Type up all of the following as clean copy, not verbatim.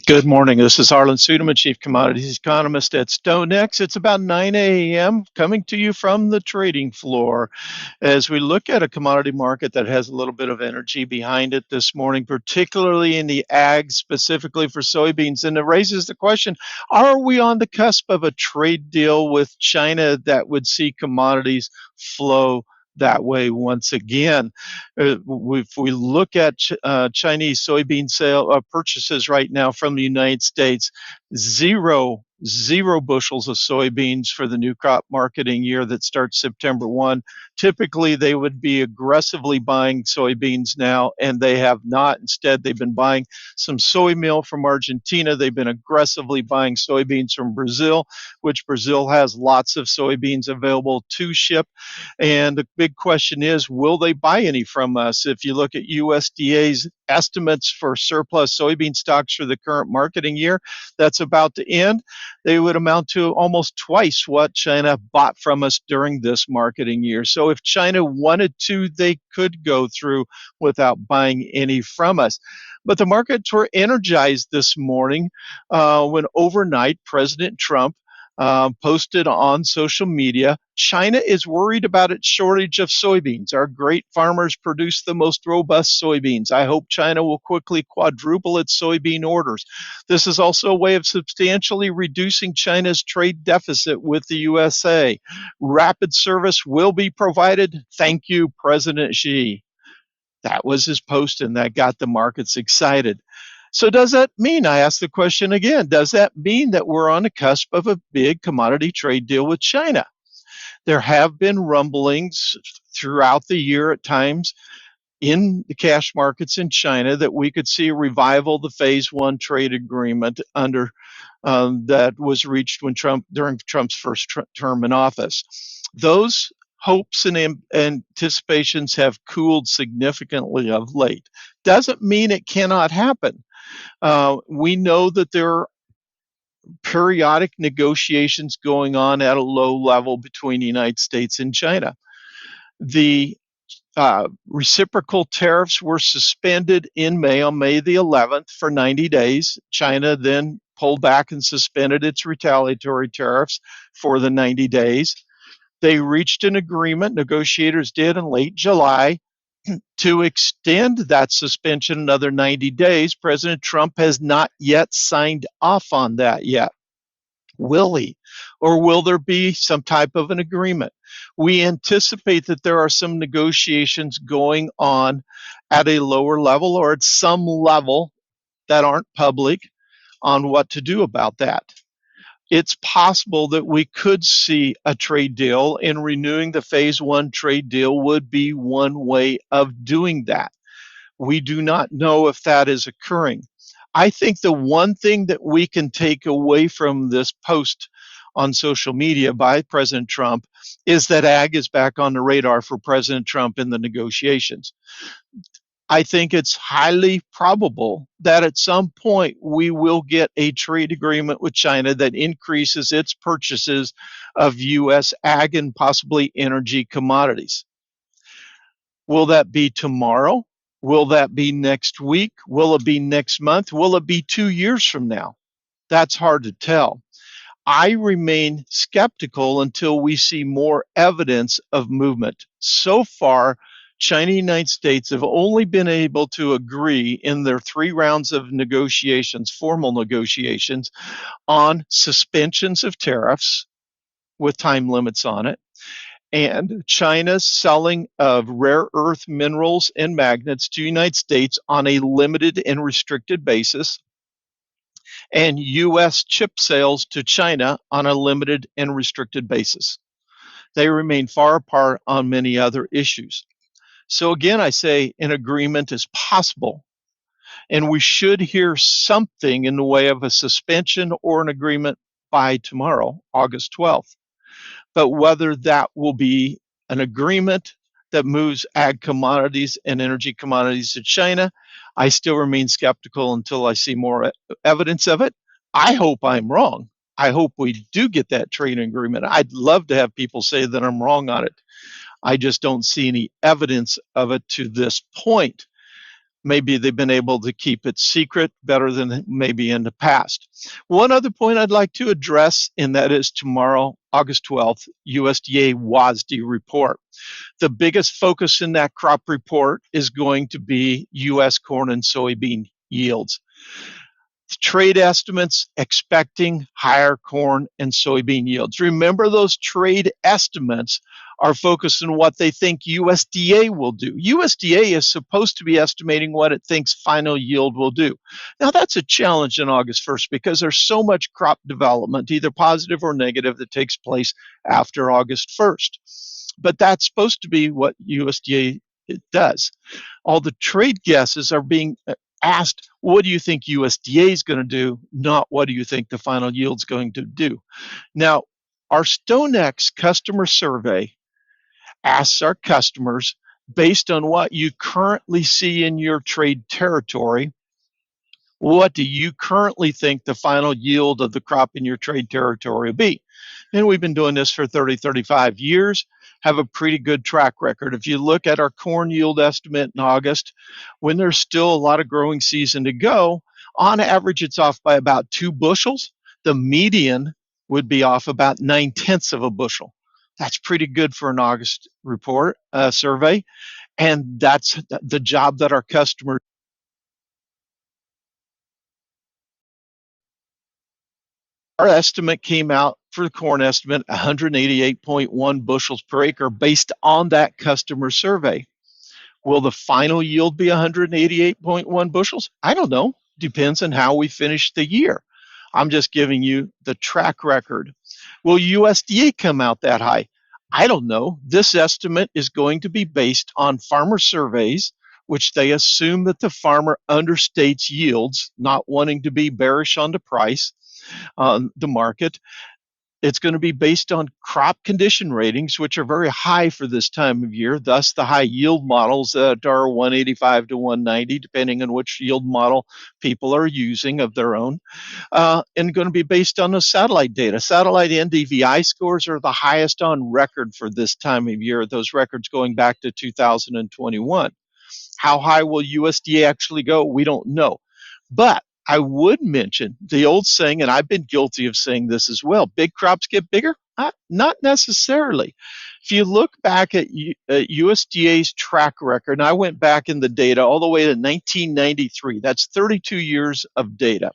Good morning. This is Arlan Suderman, Chief Commodities Economist at StoneX. It's about 9 a.m. coming to you from the trading floor as we look at a commodity market that has a little bit of energy behind it this morning, particularly in the ag, specifically for soybeans. And it raises the question, are we on the cusp of a trade deal with China that would see commodities flow that way once again? If we look at Chinese soybean sale purchases right now from the United States, zero bushels of soybeans for the new crop marketing year that starts September 1. Typically, they would be aggressively buying soybeans now, and they have not. Instead, they've been buying some soy meal from Argentina. They've been aggressively buying soybeans from Brazil, which Brazil has lots of soybeans available to ship. And the big question is, will they buy any from us? If you look at USDA's estimates for surplus soybean stocks for the current marketing year that's about to end, they would amount to almost twice what China bought from us during this marketing year. So if China wanted to, they could go through without buying any from us. But the markets were energized this morning when overnight President Trump posted on social media, China is worried about its shortage of soybeans. Our great farmers produce the most robust soybeans. I hope China will quickly quadruple its soybean orders. This is also a way of substantially reducing China's trade deficit with the USA. Rapid service will be provided. Thank you, President Xi. That was his post, and that got the markets excited. So does that mean, I ask the question again, does that mean that we're on the cusp of a big commodity trade deal with China? There have been rumblings throughout the year at times in the cash markets in China that we could see a revival of the phase one trade agreement under that was reached when during Trump's first term in office. Those hopes and anticipations have cooled significantly of late. Doesn't mean it cannot happen. We know that there are periodic negotiations going on at a low level between the United States and China. The reciprocal tariffs were suspended in May, on May the 11th, for 90 days. China then pulled back and suspended its retaliatory tariffs for the 90 days. They reached an agreement, negotiators did, in late July to extend that suspension another 90 days. President Trump has not yet signed off on that yet. Will he? Or will there be some type of an agreement? We anticipate that there are some negotiations going on at a lower level or at some level that aren't public on what to do about that. It's possible that we could see a trade deal, and renewing the phase one trade deal would be one way of doing that. We do not know if that is occurring. I think the one thing that we can take away from this post on social media by President Trump is that ag is back on the radar for President Trump in the negotiations. I think it's highly probable that at some point we will get a trade agreement with China that increases its purchases of U.S. ag and possibly energy commodities. Will that be tomorrow? Will that be next week? Will it be next month? Will it be 2 years from now? That's hard to tell. I remain skeptical until we see more evidence of movement. So far, China and the United States have only been able to agree in their 3 rounds of negotiations, formal negotiations, on suspensions of tariffs with time limits on it, and China's selling of rare earth minerals and magnets to the United States on a limited and restricted basis, and U.S. chip sales to China on a limited and restricted basis. They remain far apart on many other issues. So again, I say an agreement is possible, and we should hear something in the way of a suspension or an agreement by tomorrow, August 12th. But whether that will be an agreement that moves ag commodities and energy commodities to China, I still remain skeptical until I see more evidence of it. I hope I'm wrong. I hope we do get that trade agreement. I'd love to have people say that I'm wrong on it. I just don't see any evidence of it to this point. Maybe they've been able to keep it secret better than maybe in the past. One other point I'd like to address, and that is tomorrow, August 12th, USDA WASDE report. The biggest focus in that crop report is going to be U.S. corn and soybean yields. Trade estimates expecting higher corn and soybean yields. Remember, those trade estimates are focused on what they think USDA will do. USDA is supposed to be estimating what it thinks final yield will do. Now, that's a challenge on August 1st because there's so much crop development, either positive or negative, that takes place after August 1st. But that's supposed to be what USDA does. All the trade guesses are being asked, what do you think USDA is going to do, not what do you think the final yield is going to do. Now, our StoneX customer survey asks our customers, based on what you currently see in your trade territory, what do you currently think the final yield of the crop in your trade territory will be? And we've been doing this for 30, 35 years, have a pretty good track record. If you look at our corn yield estimate in August, when there's still a lot of growing season to go, on average, it's off by about 2 bushels. The median would be off about 9/10 of a bushel. That's pretty good for an August report survey. And that's the job that our customers. Our estimate came out for the corn estimate 188.1 bushels per acre based on that customer survey. Will the final yield be 188.1 bushels? I don't know. Depends on how we finish the year. I'm just giving you the track record. Will USDA come out that high? I don't know. This estimate is going to be based on farmer surveys, which they assume that the farmer understates yields, not wanting to be bearish on the price on the market. It's going to be based on crop condition ratings, which are very high for this time of year, thus the high yield models that are 185 to 190, depending on which yield model people are using of their own, and going to be based on the satellite data. Satellite NDVI scores are the highest on record for this time of year, those records going back to 2021. How high will USDA actually go? We don't know. But I would mention the old saying, and I've been guilty of saying this as well, big crops get bigger? Not necessarily. If you look back at USDA's track record, and I went back in the data all the way to 1993, that's 32 years of data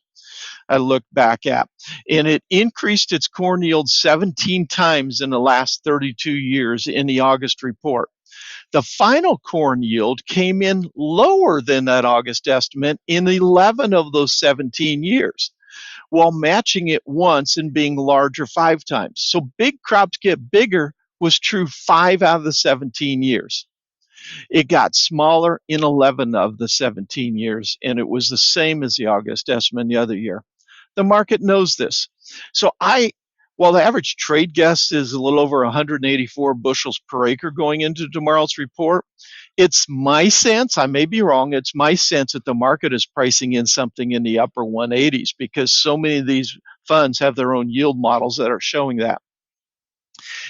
I looked back at, and it increased its corn yield 17 times in the last 32 years in the August report. The final corn yield came in lower than that August estimate in 11 of those 17 years, while matching it once and being larger 5 times. So big crops get bigger was true 5 out of the 17 years. It got smaller in 11 of the 17 years, and it was the same as the August estimate the other year. The market knows this. So while the average trade guess is a little over 184 bushels per acre going into tomorrow's report, it's my sense, I may be wrong, it's my sense that the market is pricing in something in the upper 180s because so many of these funds have their own yield models that are showing that.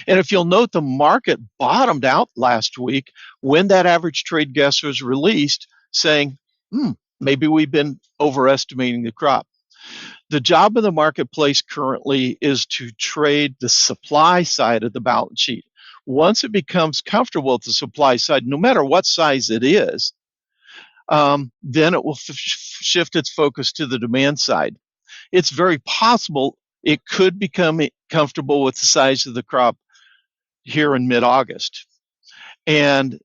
And if you'll note, the market bottomed out last week when that average trade guess was released, saying, maybe we've been overestimating the crop. The job of the marketplace currently is to trade the supply side of the balance sheet. Once it becomes comfortable with the supply side, no matter what size it is, then it will shift its focus to the demand side. It's very possible it could become comfortable with the size of the crop here in mid-August. And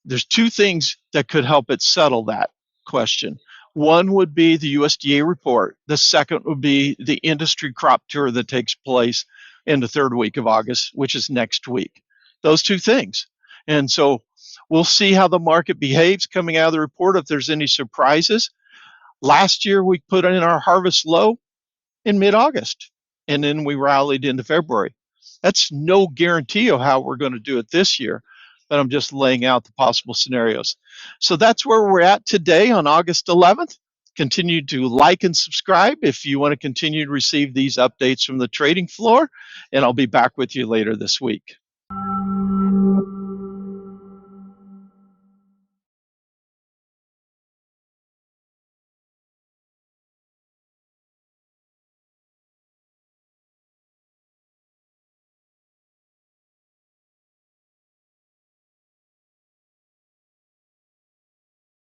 there's 2 things that could help it settle that question. One would be the USDA report. The second would be the industry crop tour that takes place in the 3rd week of August, which is next week. Those 2 things. And so we'll see how the market behaves coming out of the report, if there's any surprises. Last year, we put in our harvest low in mid-August, and then we rallied into February. That's no guarantee of how we're going to do it this year, but I'm just laying out the possible scenarios. So that's where we're at today on August 11th. Continue to like and subscribe if you want to continue to receive these updates from the trading floor, and I'll be back with you later this week.